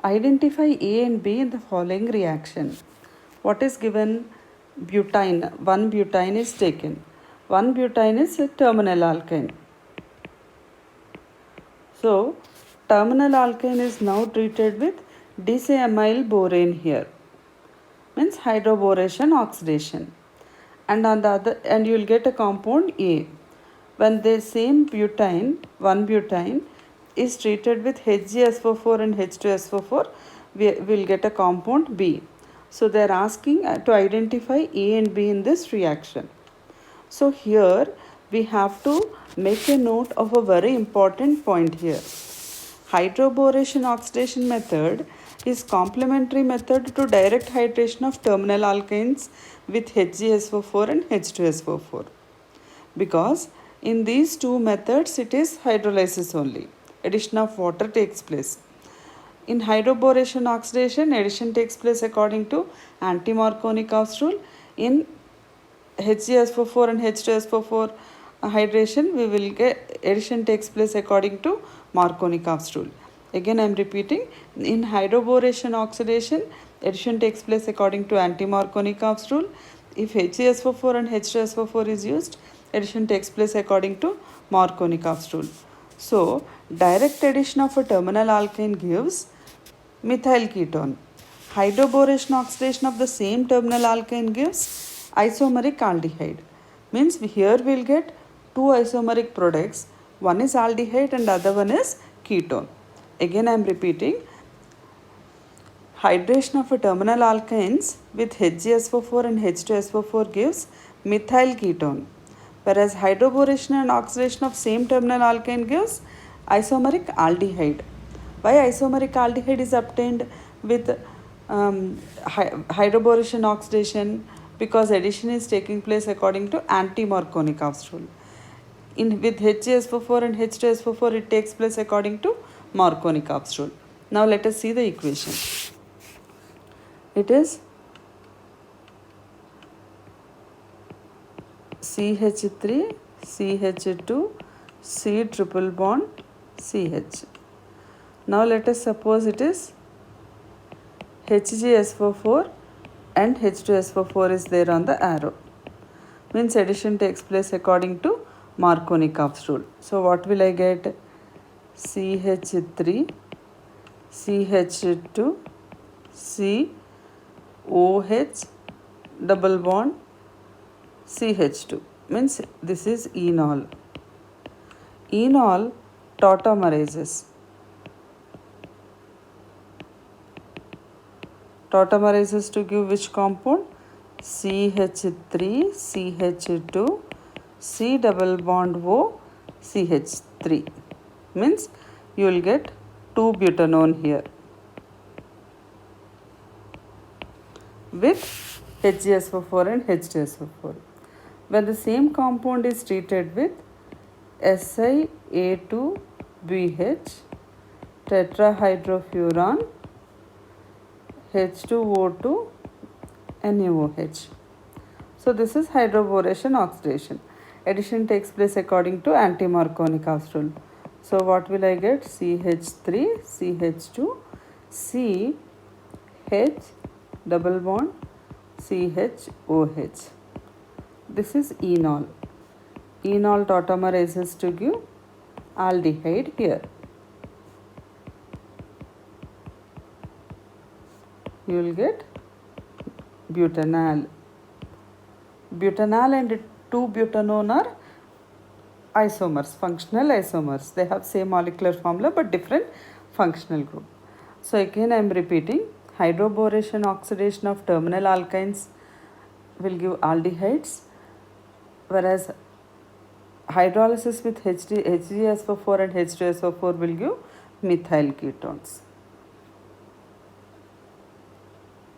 Identify A and B in the following reaction. What is given? Butane. 1 butane is taken. 1 butane is a terminal alkyne. So, terminal alkyne is now treated with diamyl borane here. Means hydroboration oxidation. And on the other, and you will get a compound A. When the same butane, 1 butane, is treated with HgSO4 and H2SO4, we will get a compound B. So they are asking to identify A and B in this reaction. So here we have to make a note of a very important point here. Hydroboration oxidation method is complementary method to direct hydration of terminal alkynes with HgSO4 and H2SO4. Because in these two methods it is hydrolysis only. Addition of water takes place. In hydroboration oxidation, addition takes place according to anti-Markovnikov rule. In HgSO4 and H2SO4 hydration, we will get addition takes place according to Markovnikov's rule. Again, I am repeating. In hydroboration oxidation, addition takes place according to anti-Markovnikov's rule. If HgSO4 and H2SO4 is used, addition takes place according to Markovnikov's rule. So, direct addition of a terminal alkyne gives methyl ketone. Hydroboration oxidation of the same terminal alkyne gives isomeric aldehyde. Means here we will get two isomeric products. One is aldehyde and other one is ketone. Again I am repeating. Hydration of a terminal alkynes with HgSO4 and H2SO4 gives methyl ketone. Whereas hydroboration and oxidation of same terminal alkyne gives isomeric aldehyde. Why isomeric aldehyde is obtained with hydroboration oxidation? Because addition is taking place according to anti-Markovnikov's rule. With HgSO4 and H2SO4 it takes place according to Markovnikov's rule. Now let us see the equation. It is CH3, CH2, C triple bond, CH. Now let us suppose it is HgSO4 and H2SO4 is there on the arrow. Means addition takes place according to Markovnikov's rule. So what will I get? CH3, CH2, COH double bond CH2. Means this is enol. Enol tautomerases. Tautomerases to give which compound? CH3, CH2, C double bond O, CH3. Means you will get 2-butanone here with HgSO4 and H2SO4. When the same compound is treated with SiA2BH, tetrahydrofuran, H2O2, NaOH. So this is hydroboration oxidation. Addition takes place according to anti-Markovnikov's rule. So what will I get? CH3, CH2, CH double bond, CHOH. This is enol. Enol tautomerases to give aldehyde here. You will get butanal. Butanal and 2-butanone are isomers, functional isomers. They have same molecular formula but different functional group. So again I am repeating. Hydroboration oxidation of terminal alkynes will give aldehydes, whereas hydrolysis with HgSO4 and H2SO4 will give methyl ketones.